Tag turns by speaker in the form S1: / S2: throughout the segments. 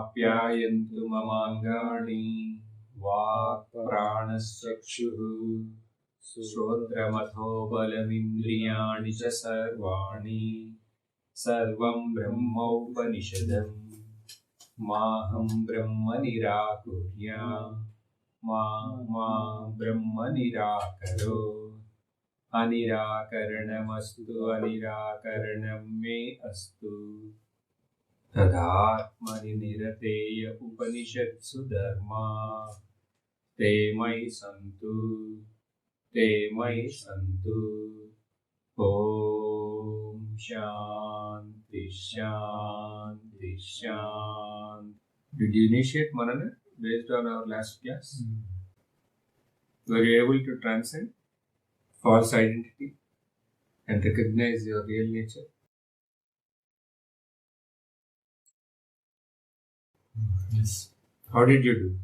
S1: आप्यायन्तु ममाङ्गानि वाक् प्राणश्चक्षुः श्रोत्रमथो बलमिन्द्रियाणि च सर्वाणि सर्वं ब्रह्मोपनिषदम् माहं ब्रह्म निराकुर्याम् मा ब्रह्म निराकरो अनिराकरणमस्तु अनिराकरणं मे अस्तु तदात्मनि निरतेय उपनिषत्सु धर्मा ते मयि सन्तु ॐ शान्ति शान्ति शान्ति. Did you initiate Manana based on our last class? Were you able to transcend false identity and recognize your real nature?
S2: Yes.
S1: How did you do?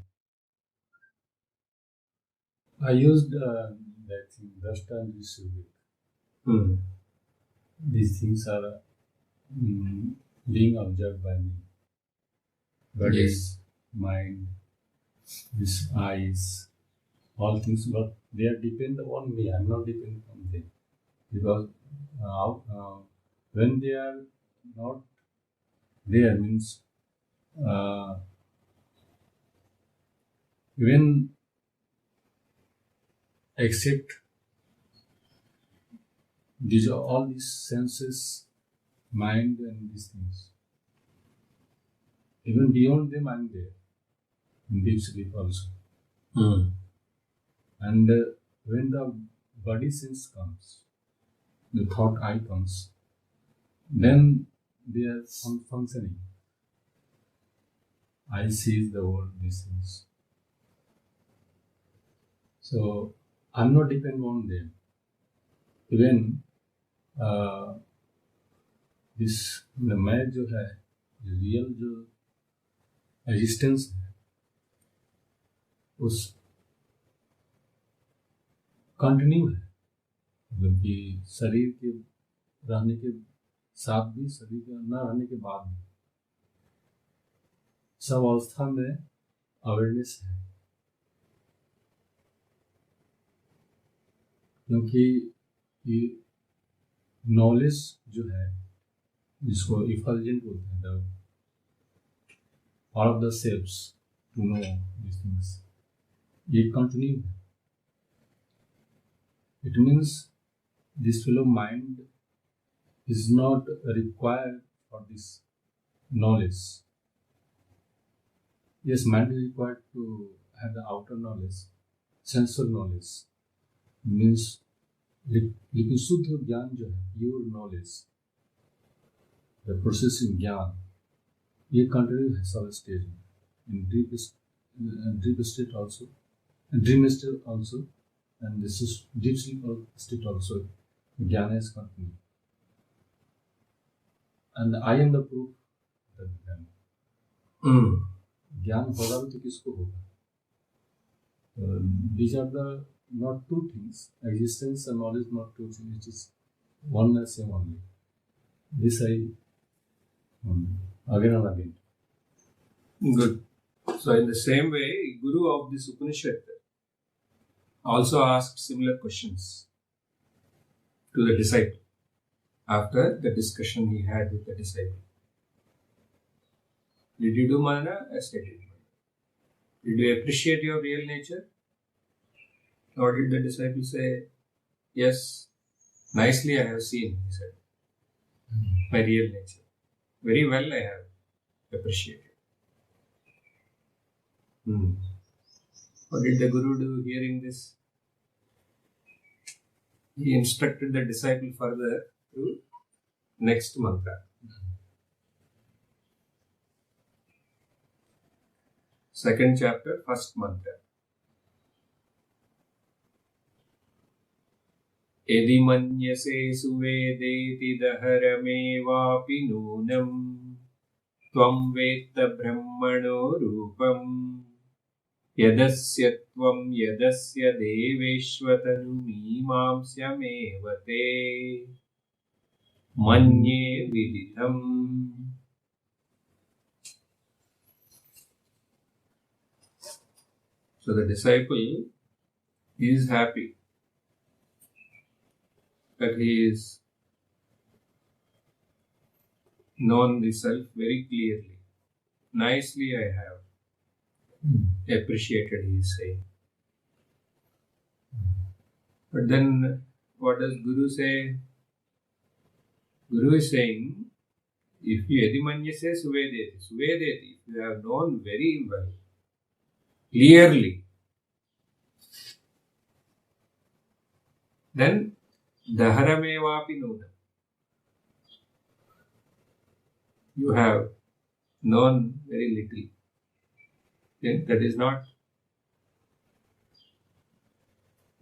S2: I used that thing, Drashta and Visubhik. These things are being observed by me. Body,
S1: Yes.
S2: mind, these eyes, all things, but they are dependent on me. I am not dependent on them. Because when they are not there, means even except all these senses, mind and these things. Even beyond them, I am there. In deep sleep also. And when the body sense comes, the thought eye comes, then they are functioning. I see the world, these things. So I am not dependent on them. Even this मैं जो है real जो existence है उस continue है, मतलब कि शरीर के रहने के साथ भी, शरीर के न रहने के बाद भी सब अवस्था में अवेयरनेस है. क्योंकि ये नॉलेज जो है जिसको इफल्जेंट बोलते हैं, the power of the cells to know this things, ये कंटिन्यू है. It means this fellow mind is not required for this knowledge. Yes, mind is required to have the outer knowledge, sensual knowledge. Means लेकिन शुद्ध ज्ञान जो है, pure knowledge, the processing ज्ञान, ये continue है सब स्टेज में, in deep state also, dream state also, and this is deep sleep state also. Gyan is continue, and I am the proof that ज्ञान होगा भी तो किसको होगा. These are the not two things. Existence and knowledge not two things. It is one and same only. This I again and again.
S1: Good. So in the same way, Guru of this Upanishad also asked similar questions to the disciple after the discussion he had with the disciple. Did you do Manana? I stated. Did you appreciate your real nature? Or did the disciple say, yes, nicely I have seen, he said, my real nature. Very well I have appreciated. What did the Guru do hearing this? He instructed the disciple further through next mantra. Second chapter, first mantra. यदि मन्यसे सुवेदेति दहरमेवापि नूनं त्वं वेत्त ब्रह्मणो रूपम् यदस्य त्वं यदस्य देवेष्वतनुमीमांस्यमेव ते मन्ये विदितम्. So the disciple is happy that he is known the self very clearly. Nicely I have appreciated, he is saying. But then what does Guru say? Guru is saying, if you edimanyase suvedeti, suvedeti, if you have known very well, clearly, then daharamevapi nuna. You have known very little. Then that is not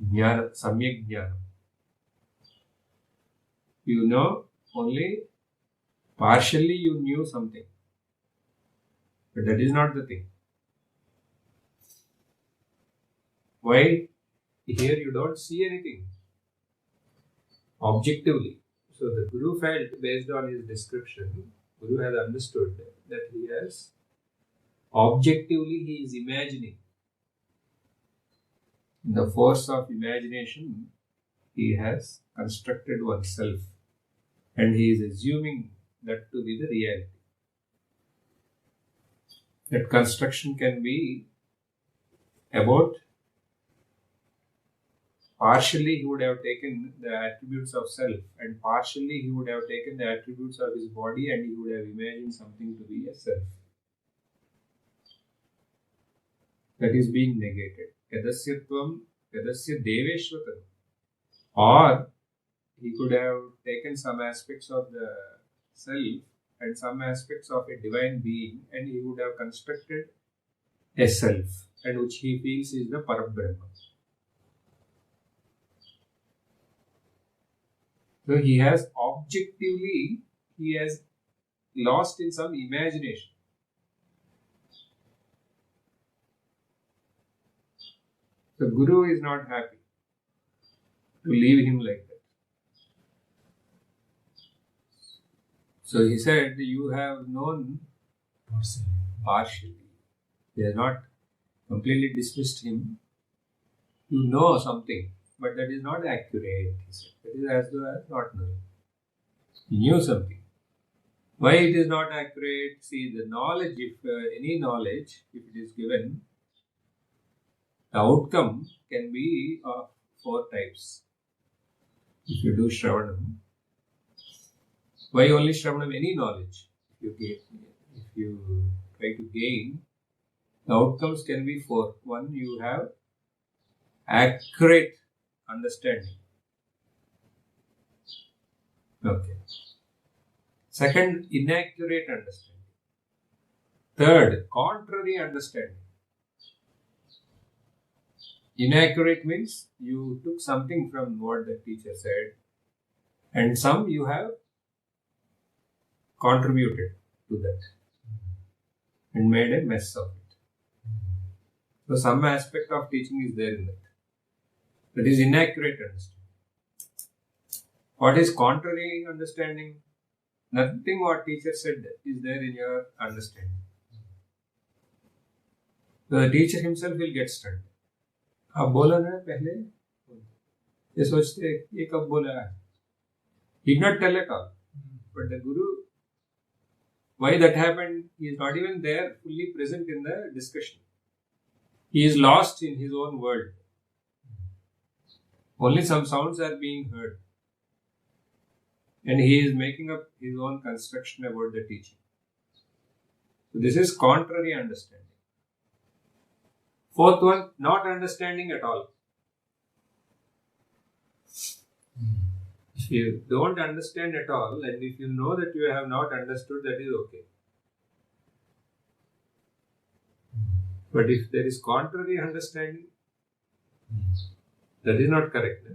S1: jnana, samyak jnana. You know only partially, you knew something. But that is not the thing. Why? Here you don't see anything objectively. So the Guru felt, based on his description, Guru has understood that he has, objectively he is imagining. In the force of imagination, he has constructed oneself. And he is assuming that to be the reality. That construction can be about, partially he would have taken the attributes of self, and partially he would have taken the attributes of his body, and he would have imagined something to be a self. That is being negated. Yadasyatvam, yadasya deveshvatam. Or he could have taken some aspects of the self and some aspects of a divine being, and he would have constructed a self, and which he feels is the Parabrahma. So he has objectively, he has lost in some imagination. The Guru is not happy to leave him like that. So he said, you have known partially. He has not completely dismissed him. You know something, but that is not accurate, he said. That is as though as not knowing. He knew something. Why it is not accurate? See, the knowledge, if any knowledge, if it is given, the outcome can be of 4 types. If you do Shravanam, why only Shravanam? Any knowledge, if you try to gain, the outcomes can be 4. 1, you have accurate understanding. Okay. Second, inaccurate understanding. Third, contrary understanding. Inaccurate means you took something from what the teacher said, and some you have contributed to that and made a mess of it. So some aspect of teaching is there in that. That is inaccurate understanding. What is contrary understanding? Nothing what teacher said is there in your understanding. So the teacher himself will get stunned. आप बोला ना पहले ये सोचते ये कब बोला है? He did not tell at all. But the Guru, why that happened, he is not even there fully present in the discussion. He is lost in his own world. Only some sounds are being heard. And he is making up his own construction about the teaching. So this is contrary understanding. Fourth one, not understanding at all. If you don't understand at all, and if you know that you have not understood, that is okay. But if there is contrary understanding, that is not correct.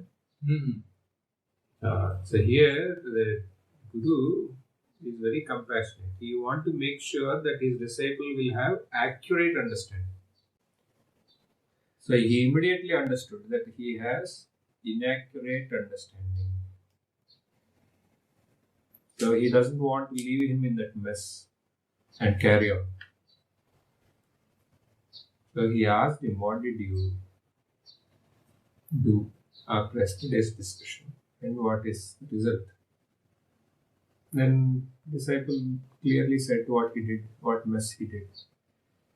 S1: So here the Guru is very compassionate. He wants to make sure that his disciple will have accurate understanding. So he immediately understood that he has inaccurate understanding. So he doesn't want to leave him in that mess and carry on. So he asked him, what did you do after yesterday's discussion and what is the result? Then disciple clearly said what he did, what mess he did.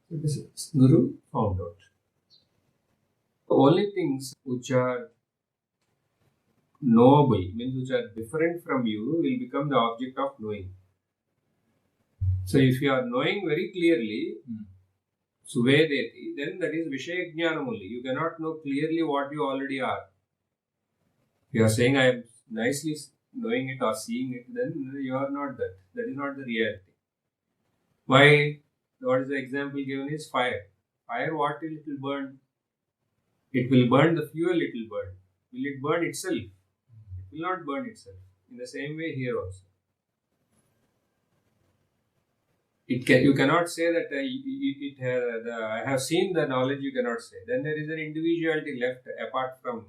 S1: So this Guru found out. The only things which are knowable, means which are different from you, will become the object of knowing. So if you are knowing very clearly, Suvedeti, then that is Vishaya Jnanam only. You cannot know clearly what you already are. You are saying I am nicely knowing it or seeing it, then you are not that. That is not the reality. Why? What is the example given is fire. Fire, what will it will burn? It will burn the fuel, it will burn. Will it burn itself? It will not burn itself. In the same way here also. You cannot say that I have seen the knowledge, you cannot say. Then there is an individuality left apart from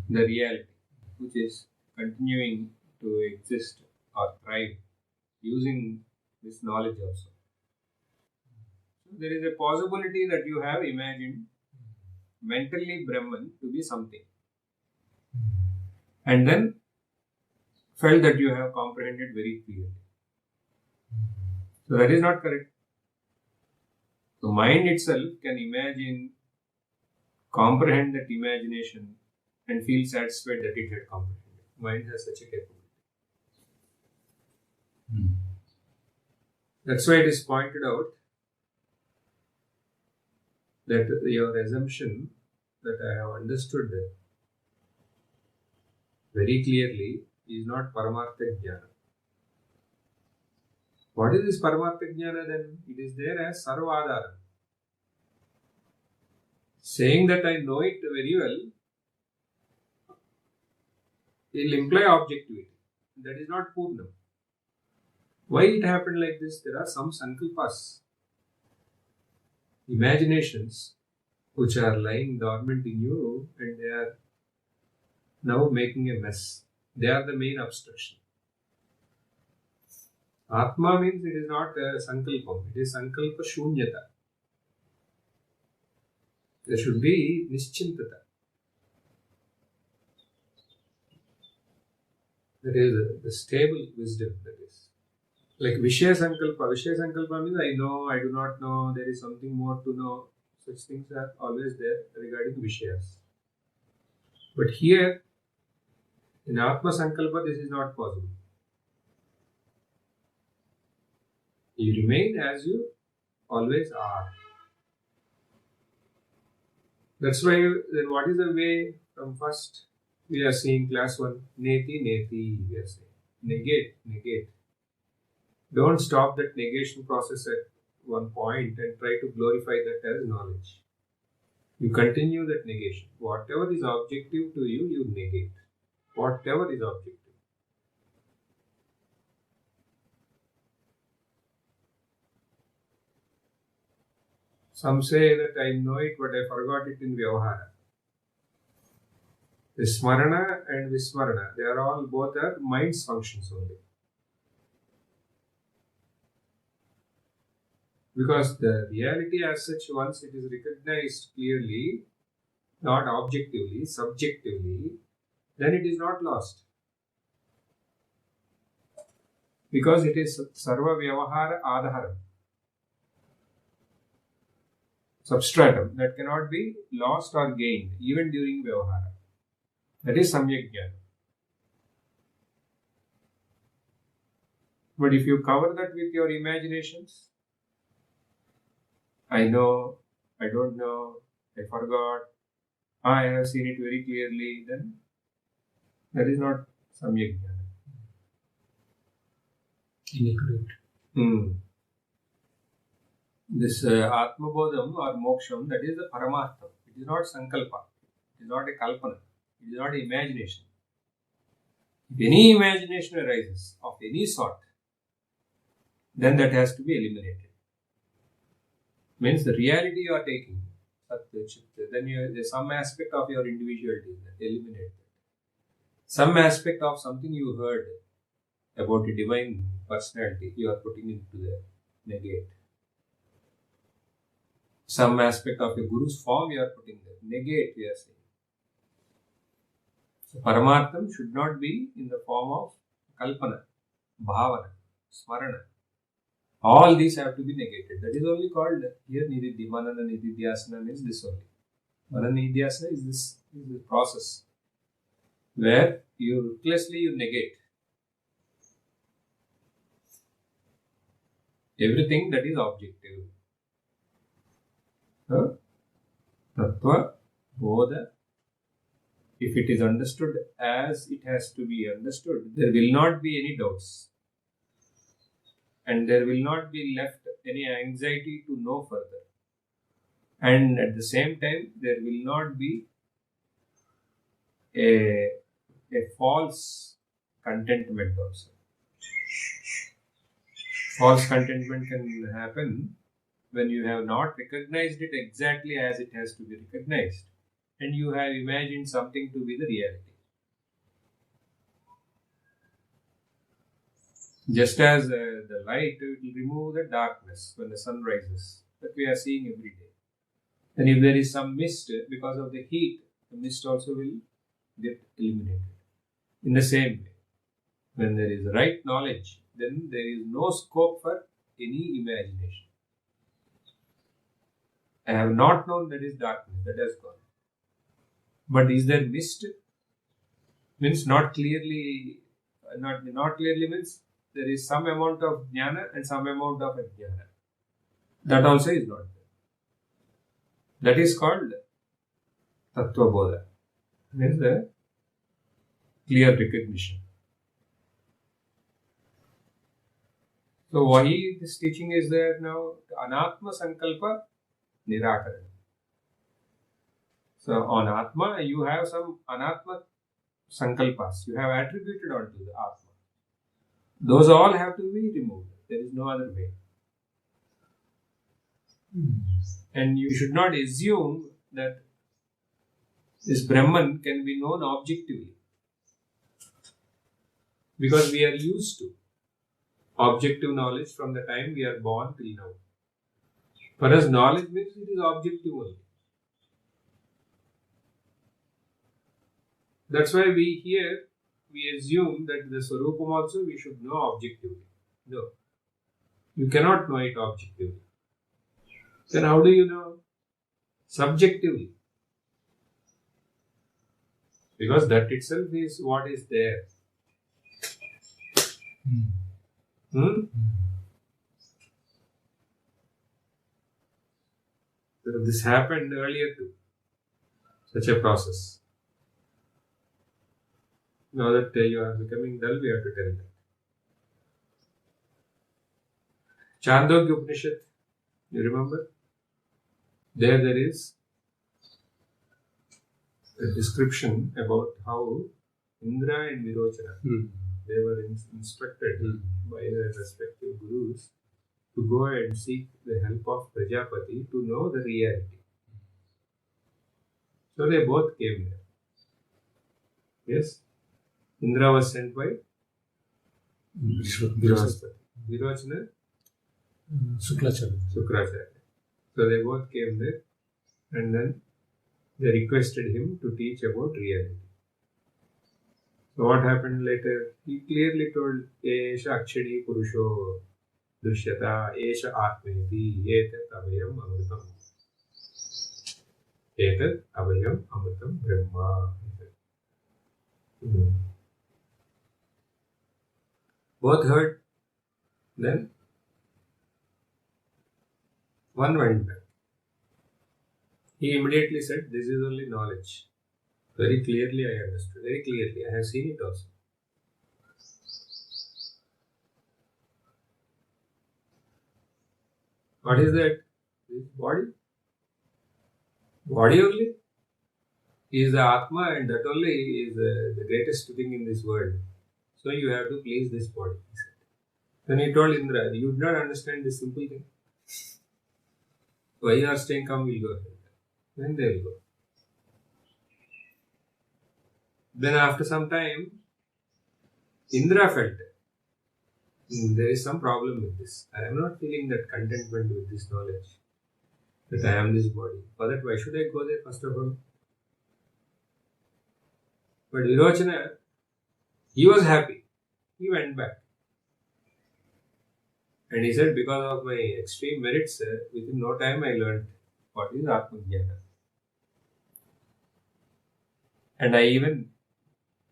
S1: the reality, which is continuing to exist or thrive using this knowledge also. So there is a possibility that you have imagined mentally Brahman to be something and then felt that you have comprehended very clearly. So that is not correct. The mind itself can imagine, comprehend that imagination and feel satisfied that it had comprehended. Mind has such a capability. That's why it is pointed out that your assumption that I have understood very clearly is not Paramartha Jnana. What is this Paramartha Jnana then? It is there as Sarvadhara. Saying that I know it very well will imply objectivity. That is not Purnam. Why it happened like this? There are some sankalpas, imaginations, which are lying dormant in you and they are now making a mess. They are the main obstruction. Atma means it is not a sankalpam, it is sankalpa shunyata. There should be nischintata. That is the stable wisdom, that is. Like Vishaya Sankalpa. Vishaya Sankalpa means I know, I do not know, there is something more to know. Such things are always there regarding Vishayas. But here, in Atma Sankalpa, this is not possible. You remain as you always are. That's why, then what is the way from first? We are seeing class 1, Neti, Neti, we are saying. Negate, negate. Don't stop that negation process at one point and try to glorify that as knowledge. You continue that negation. Whatever is objective to you, you negate. Whatever is objective. Some say that I know it, but I forgot it in Vyavahara. The Smarana and Vismarana, they are all both are mind's functions only. Because the reality as such, once it is recognized clearly, not objectively, subjectively, then it is not lost. Because it is Sarva Vyavahara Adharam. Substratum that cannot be lost or gained even during Vyavahara. That is Samyak Jnana. But if you cover that with your imaginations, I know, I don't know, I forgot, I have seen it very clearly, then that is not Samyak Jnana.
S2: Inaccurate.
S1: This Atma Bodham or Moksham, that is the Paramartham. It is not Sankalpa. It is not a Kalpana. It is not imagination. If any imagination arises of any sort, then that has to be eliminated. Means the reality you are taking, then there's some aspect of your individuality that eliminate that. Some aspect of something you heard about a divine personality, you are putting into the negate. some aspect of a guru's form you are putting there. Negate, we are saying. So Paramartham should not be in the form of Kalpana, Bhavana, Smarana. All these have to be negated. That is only called here Nididhi. Manana Nididhyasana means this only. Manana Nididhyasana is this process where ruthlessly you negate everything that is objective. Tattva, Bodha, if it is understood as it has to be understood, there will not be any doubts. And there will not be left any anxiety to know further. And at the same time, there will not be a false contentment also. False contentment can happen when you have not recognized it exactly as it has to be recognized, and you have imagined something to be the reality. Just as the light will remove the darkness when the sun rises, that we are seeing every day. And if there is some mist, because of the heat, the mist also will get eliminated. In the same way, when there is right knowledge, then there is no scope for any imagination. I have not known that is darkness, that has gone. But is there mist? Means not clearly, not clearly means there is some amount of jnana and some amount of ajnana. That also is not there. That is called Tattva Bodha. Means the clear recognition. So why this teaching is there now? Anatma Sankalpa Nirakarana. So on Atma, you have some Anatma Sankalpas. You have attributed onto the Atma. Those all have to be removed. There is no other way. And you should not assume that this Brahman can be known objectively. Because we are used to objective knowledge from the time we are born till now. For us, knowledge means it is objective only. That's why we assume that the Swarupam also we should know objectively. No. You cannot know it objectively. Then how do you know? Subjectively. Because that itself is what is there. So this happened earlier too. Such a process. Now that you are becoming dull, we have to tell that. Chandogya Upanishad, you remember? There is a description about how Indra and Virochana, they were instructed by their respective gurus to go and seek the help of Prajapati to know the reality. So they both came there. Yes? Indra was sent by Brihaspati. Virochana? Sukracharya. So they both came there and then they requested him to teach about reality. So what happened later? He clearly told, Esha Akshani Purusho Drishyata Esha Atmeti Etat Abhayam Amritam. Etat Abhayam Amritam Brahma. Both heard. Then one went back. He immediately said, this is only knowledge. Very clearly I understood. Very clearly. I have seen it also. What is that? This body. Body only. He is the Atma and that only is the greatest thing in this world. So you have to please this body. He said. Then he told Indra, you do not understand this simple thing. Why you are staying calm, we'll go ahead. Then they will go. Then after some time, Indra felt there is some problem with this. I am not feeling that contentment with this knowledge. that I am this body. For that, why should I go there first of all? But Virochana, he was happy. He went back. And he said, because of my extreme merits, within no time I learned what is Atmajnana. And I even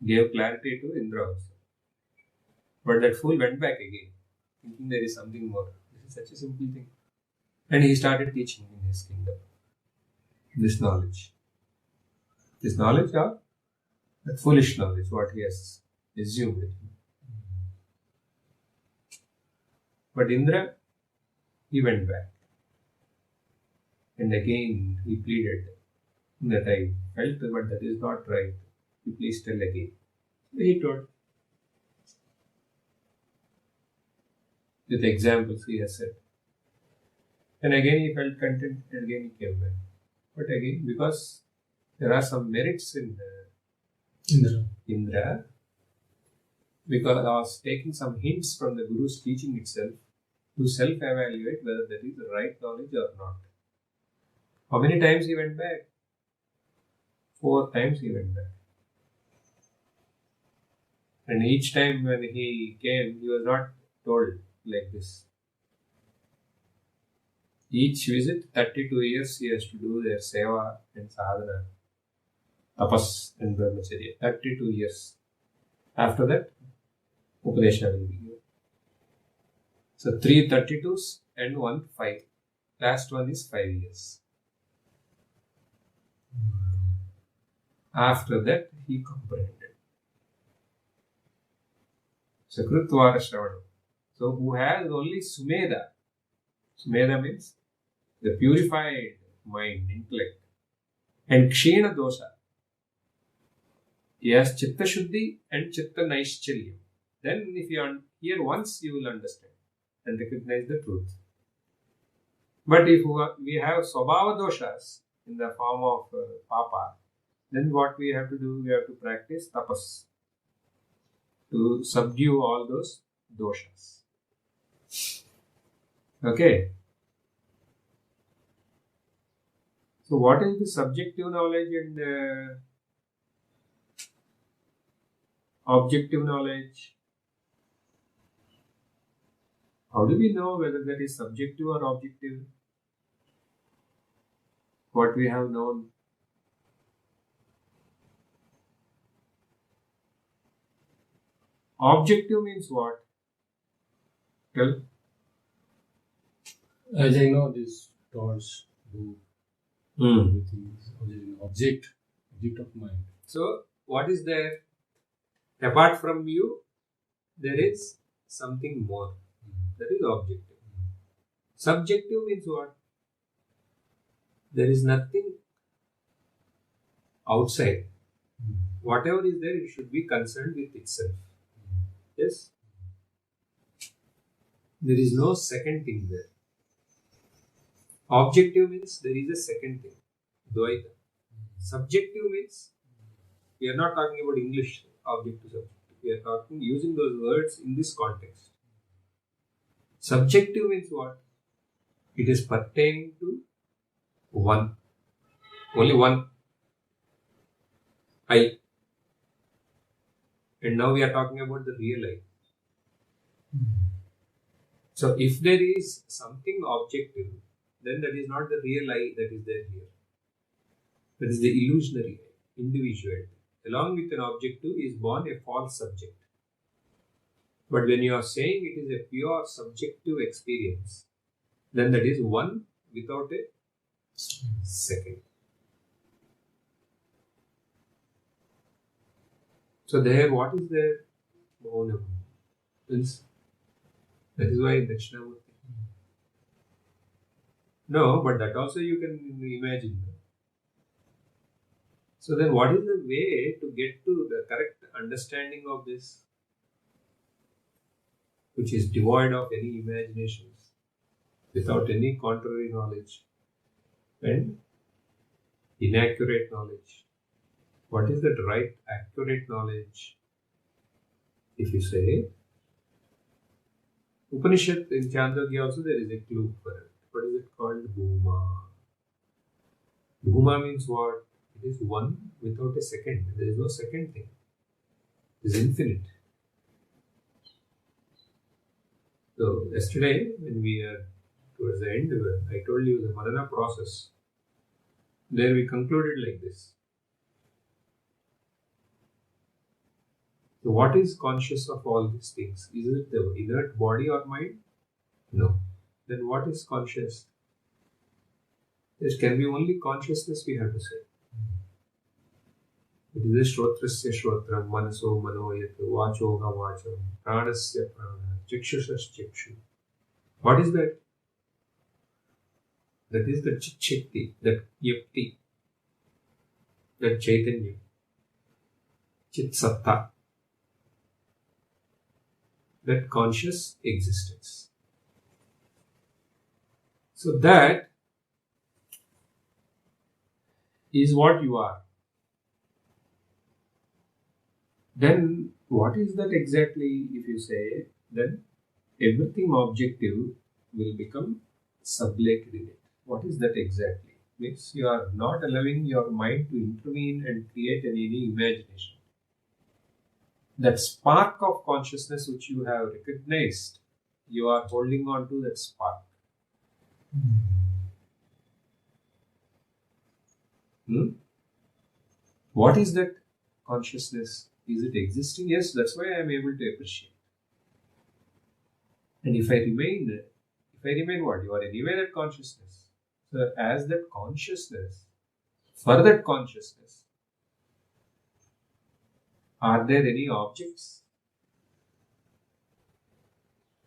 S1: gave clarity to Indra also. But that fool went back again, thinking there is something more. This is such a simple thing. And he started teaching in his kingdom this knowledge. This knowledge of that foolish knowledge, what he has assumed. But Indra, he went back. And again he pleaded that I felt, but that is not right. You please tell again. He told. With examples he has said. And again he felt content and again he came back. But again, because there are some merits in Indra, because I was taking some hints from the Guru's teaching itself to self-evaluate whether that is the right knowledge or not. How many times he went back? 4 times he went back. And each time when he came, he was not told like this. Each visit, 32 years he has to do their seva and sadhana, tapas and brahmacharya. 32 years. After that, Upanishad will be given. So 3 32s and 1 5. Last one is 5 years. After that, he comprehended. Sakrutvara Shravanam. So who has only Sumedha. Sumedha means the purified mind, intellect. And Kshena Dosha. He has Chitta Shuddhi and Chitta Naishcharyam. Then if you hear once, you will understand and recognize the truth. But if we have Swabhava Doshas in the form of Papa, then what we have to do? We have to practice tapas to subdue all those doshas. Okay. So what is the subjective knowledge and objective knowledge? How do we know whether that is subjective or objective? What we have known. Objective means what? Tell.
S2: As I know, this torch, book, everything is object of mind.
S1: So, what is there? Apart from you, there is something more. That is objective. Subjective means what? There is nothing outside. Whatever is there, it should be concerned with itself. Yes? There is no second thing there. Objective means there is a second thing. Dvaita. Subjective means we are not talking about English objective subjective. We are talking using those words in this context. Subjective means what? It is pertaining to one. Only one. I. And now we are talking about the real I. So if there is something objective, then that is not the real I that is there here. That is the illusionary I, individual. Along with an objective is born a false subject. But when you are saying it is a pure subjective experience, then that is one without a second. So there, what is there? Maunam. That is why Dakshinamurti. No, but that also you can imagine. So then what is the way to get to the correct understanding of this, which is devoid of any imaginations, without any contrary knowledge and inaccurate knowledge? What is that right, accurate knowledge? If you say, Upanishad in Chandogya also there is a clue for it. What is it called? Bhuma. Bhuma means what? It is one without a second. There is no second thing. It is infinite. So yesterday, when we are towards the end, I told you the Manana process. There we concluded like this. So what is conscious of all these things? Is it the inert body or mind? No. Then what is conscious? There can be only consciousness, we have to say. It is a shrotrasya shrotram, manaso manoyat, vachoga vacham, pranasya prana, chikshusas chikshu. What is that? That is the chit-shakti, that yapti, that chaitanya, chit-satta, that conscious existence. So that is what you are. Then what is that exactly? If you say, then everything objective will become sublated in it. What is that exactly? Means you are not allowing your mind to intervene and create any imagination. That spark of consciousness which you have recognized, you are holding on to that spark. What is that consciousness? Is it existing? Yes, that's why I am able to appreciate. And if I remain what? You are anyway that consciousness. So as that consciousness, for that consciousness, are there any objects?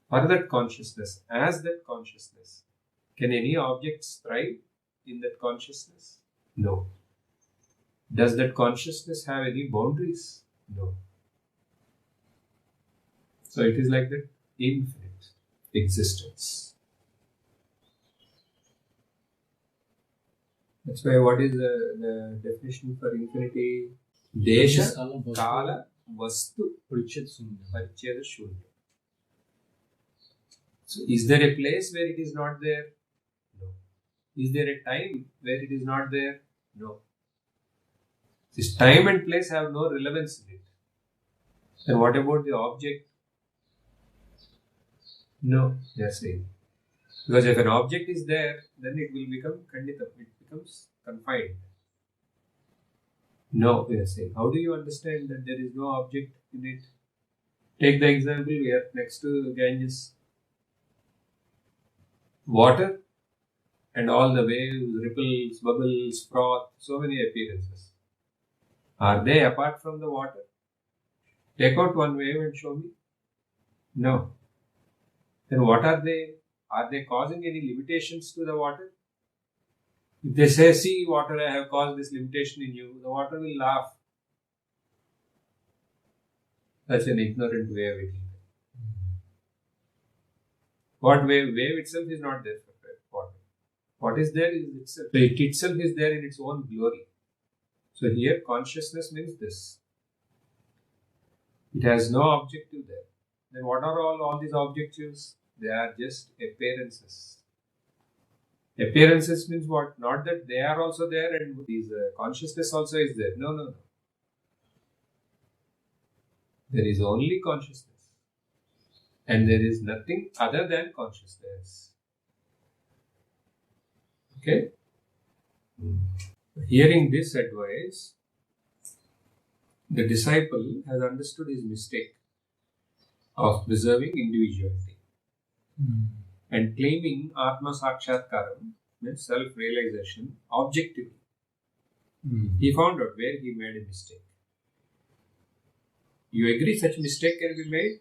S1: For that consciousness, as that consciousness, can any objects thrive in that consciousness? No. Does that consciousness have any boundaries? No. So it is like that infinite existence. That's why what is the definition for infinity? Desha, Kala, Vastu, Paricheda Shunya. So is there a place where it is not there? No. Is there a time where it is not there? No. This time and place have no relevance in it. Then what about the object? No, they are saying. Because if an object is there, then it will become kanditam, it becomes confined. No, they are saying. How do you understand that there is no object in it? Take the example, we are next to Ganges. Water and all the waves, ripples, bubbles, froth, so many appearances. Are they apart from the water? Take out one wave and show me. No. Then what are they? Are they causing any limitations to the water? If they say, see water, I have caused this limitation in you, the water will laugh. Such an ignorant way of it. What wave? Wave itself is not there for water. What is there is itself. So it itself is there in its own glory. So here consciousness means this. It has no objective there. Then what are all these objectives? They are just appearances. Appearances means what? Not that they are also there and these consciousness also is there. No. There is only consciousness. And there is nothing other than consciousness. Okay? Hearing this advice, the disciple has understood his mistake of preserving individuality and claiming Atma Sakshatkaram, means self-realization, objectively. He found out where he made a mistake. You agree such mistake can be made?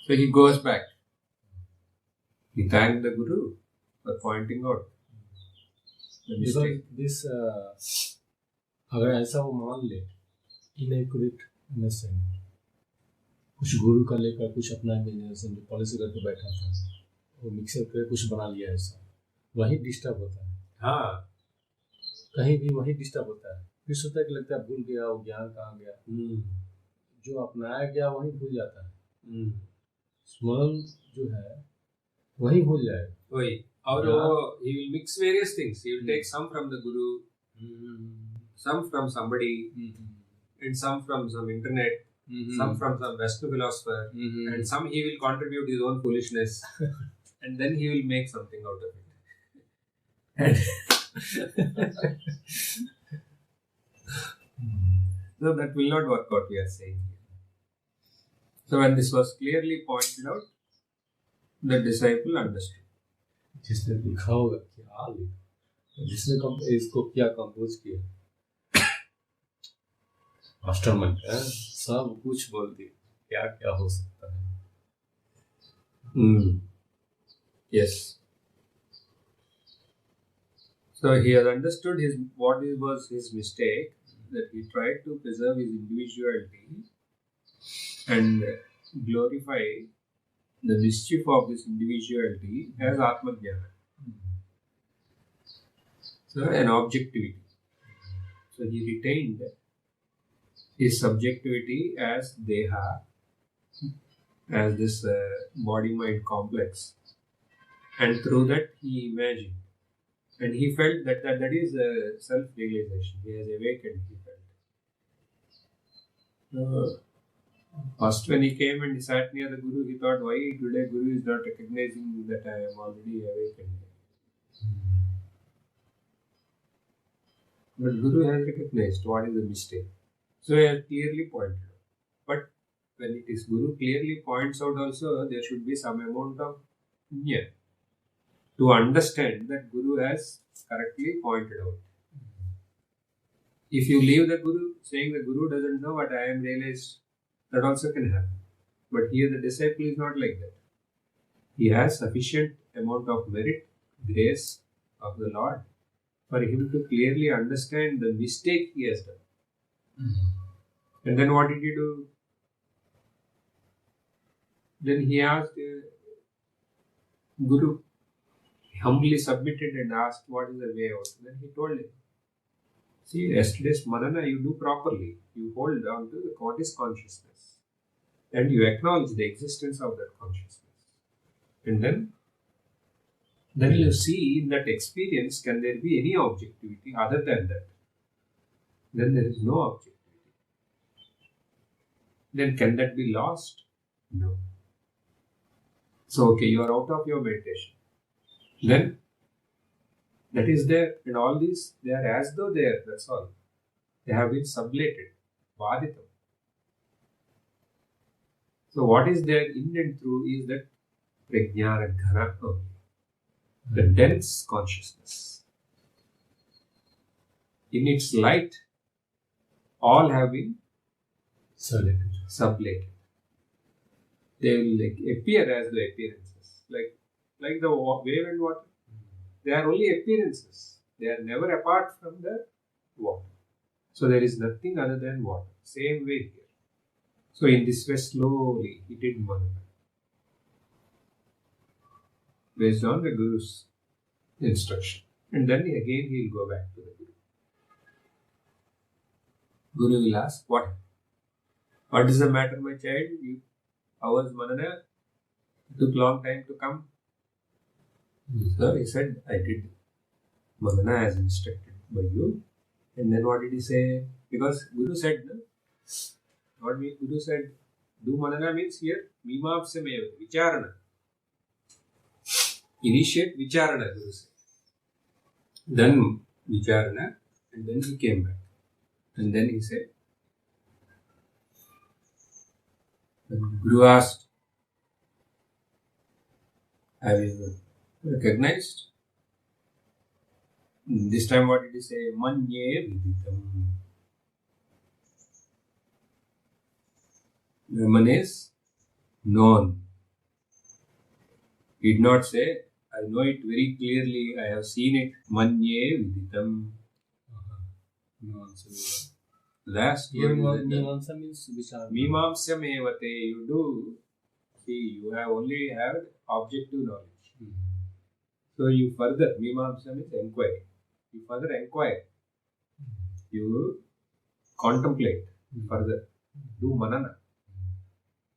S1: So he goes back. He thanked the Guru for pointing out the mistake.
S2: This, अगर ऐसा वो मान ले inaccurate understanding, कुछ गुरु का लेकर कुछ अपना इमेजिनेशन जो पॉलिसी करके बैठा था वो मिक्सर करके कुछ बना लिया ऐसा, वही डिस्टर्ब होता है.
S1: हाँ,
S2: कहीं भी वही डिस्टर्ब होता है. फिर सोचता है कि लगता है भूल गया, वो ज्ञान कहाँ गया. जो अपनाया गया वही भूल जाता है. स्मरण जो है वही भूल जाएगा.
S1: वही Or he will mix various things. He will take some from the Guru, some from somebody, and some from some internet, some from some Western philosopher, and some he will contribute his own foolishness, and then he will make something out of it. So that will not work out, we are saying here. So when this was clearly pointed out, the disciple understood.
S2: जिसने लिखा होगा क्या लिखा, जिसने इसको क्या compose किया, mastermind सब कुछ बोल दिया, क्या क्या हो सकता है.
S1: Yes. So he has understood what was his mistake, that he tried to preserve his individuality and glorify the mischief of this individuality as Atma-jnana. So an objectivity. So he retained his subjectivity as Deha, as this body-mind complex, and through that he imagined. And he felt that is self-realization. He has awakened, he felt. First when he came and he sat near the Guru, he thought, why today Guru is not recognizing that I am already awakened. But Guru has recognized what is the mistake. So he has clearly pointed out. But when it is Guru clearly points out also, there should be some amount of punya to understand that Guru has correctly pointed out. If you leave the Guru saying the Guru doesn't know what I am realized, that also can happen. But here the disciple is not like that. He has sufficient amount of merit, grace of the Lord for him to clearly understand the mistake he has done. And then what did he do? Then he asked Guru, he humbly submitted and asked what is the way out. Then he told him, see, yesterday's manana you do properly. You hold on to what is consciousness. And you acknowledge the existence of that consciousness. And then you see in that experience, can there be any objectivity other than that? Then there is no objectivity. Then can that be lost? No. So, okay, you are out of your meditation. Then that is there, and all these, they are as though they are, that's all. They have been sublated, vaditam. So what is there in and through is that prajnana ghana only, the dense consciousness. In its light, all have been sublated. They will appear as the appearances, like the wave and water. They are only appearances. They are never apart from the water. So there is nothing other than water. Same way here. So in this way, slowly he did manana, based on the Guru's instruction. And then again he will go back to the Guru. Guru will ask, what is the matter, my child? How was manana? It took long time to come. So he said, I did manana as instructed by you. And then what did he say? Because Guru said, no? What Guru said, do manana means here, mimamsameva, vicharana. Initiate vicharana, Guru said. Then vicharana, and then he came back. And then he said, when Guru asked, have you recognized? This time what did he say? Manye viditam. Brahman is known. He did not say, I know it very clearly, I have seen it. Manye viditam. Last
S2: Mimamsa means vicharana.
S1: Mimamsamevate, you do. See, you have only had objective knowledge. So you further, mimamsa means inquiry. You further inquire. You contemplate further. Do manana.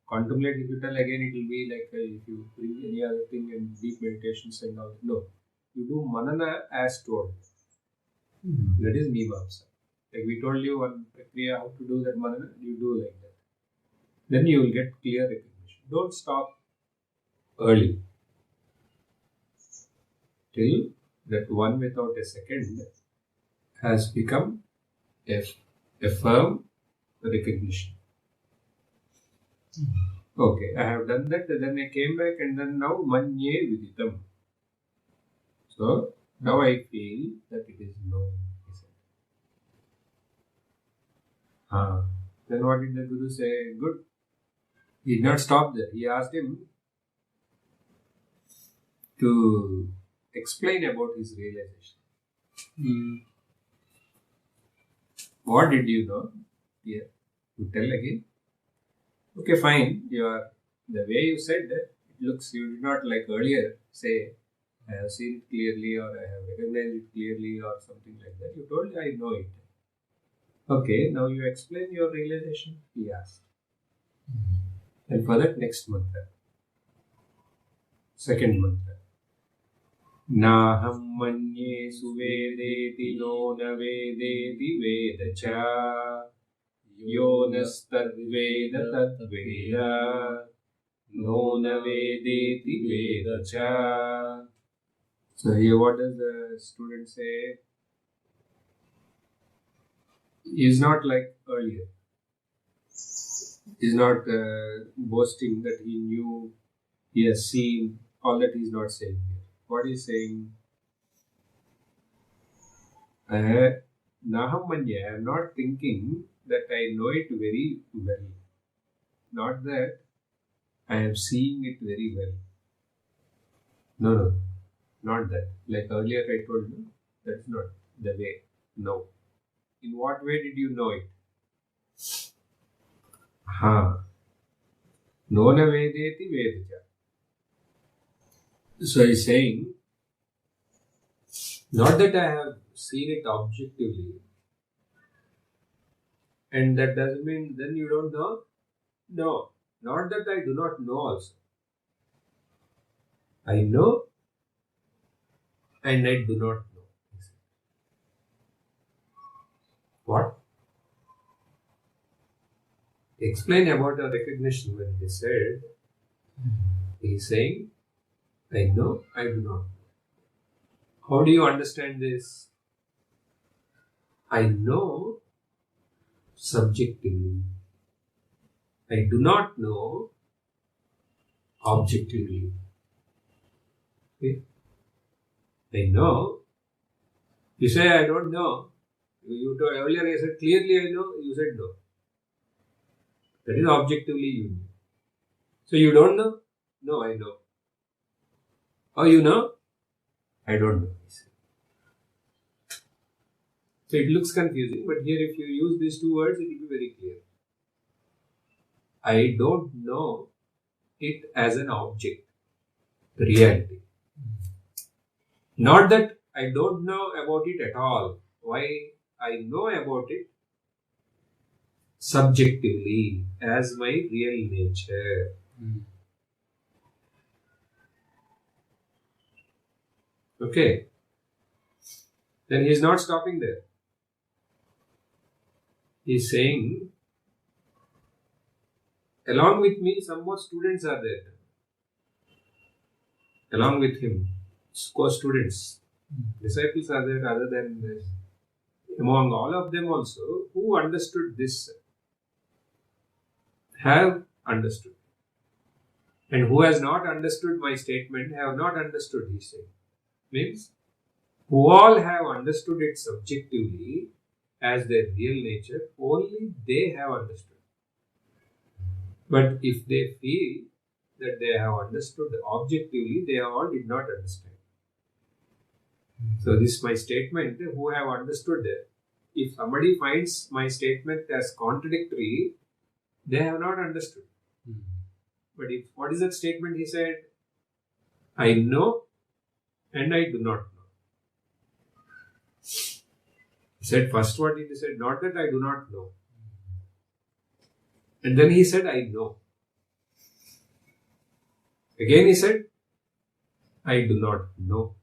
S1: Contemplate, if you tell again, it will be like if you bring any other thing and deep meditations and all. No. You do manana as told. That is mimamsa. Like we told you one prakriya how to do that manana, you do like that. Then you will get clear recognition. Don't stop early till that one without a second has become a firm recognition. Okay, I have done that, then I came back and then now manye viditam. So now I feel that it is known. He said. Then what did the Guru say? Good. He did not stop there. He asked him to explain about his realization. What did you know? Here, you tell again. Okay, fine. The way you said that, it looks, you did not like earlier say, I have seen it clearly or I have recognized it clearly or something like that. You told I know it. Okay, now you explain your realization, he asked. And for that, next mantra. Second mantra. Naham manye suvedeti no na vedeti vedacha yo nastadveda tadveda no na vedeti vedacha. So here what does the student say? He is not like earlier. He is not boasting that he knew, he has seen, all that he is not saying here. What he is saying? Naham manya, I am not thinking that I know it very well. Not that I am seeing it very well. No, not that. Like earlier I told you, that's not the way. No. In what way did you know it? Nona vedeti vedacha. So he's saying, not that I have seen it objectively, and that doesn't mean then you don't know. No, not that I do not know also. I know and I do not know. What? Explain about a recognition when he said, he's saying, I know, I do not know. How do you understand this? I know subjectively. I do not know objectively. Okay? I know. You say, I don't know. You told earlier, I said, clearly I know. You said no. That is objectively you know. So you don't know? No, I know. How you know? I don't know. So it looks confusing, but here if you use these two words, it will be very clear. I don't know it as an object, the reality. Not that I don't know about it at all. Why? I know about it subjectively as my real nature. Okay. Then he is not stopping there. He is saying, along with me, some more students are there. Along with him, co-students, disciples are there other than this. Among all of them also, who understood this, have understood. And who has not understood my statement, have not understood his statement. Means, who all have understood it subjectively as their real nature, only they have understood. But if they feel that they have understood objectively, they all did not understand. So this is my statement, who have understood it. If somebody finds my statement as contradictory, they have not understood. But if what is that statement he said? I know and I do not know. He said first what he said, not that I do not know. And then he said, I know. Again he said, I do not know.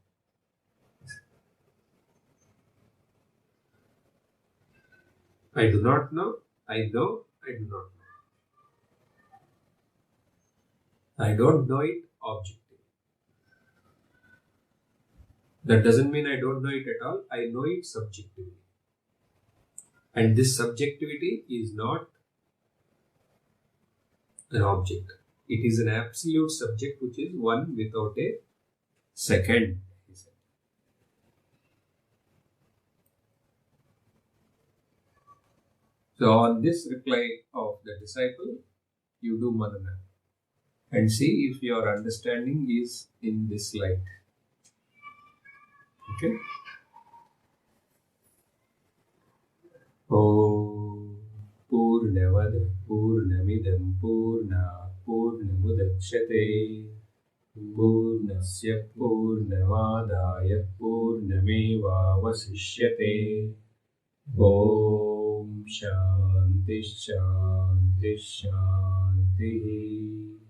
S1: I do not know. I know. I do not know. I don't know it objectively. That doesn't mean I don't know it at all. I know it subjectively. And this subjectivity is not an object. It is an absolute subject which is one without a second. He said. So on this reply of the disciple, you do manana and see if your understanding is in this light. Okay? Om Purnavad Purnamidam Purna Purnamudachyate Purnasya Purnamadaya Purnamevavasishyate Om Shanti Shanti Shanti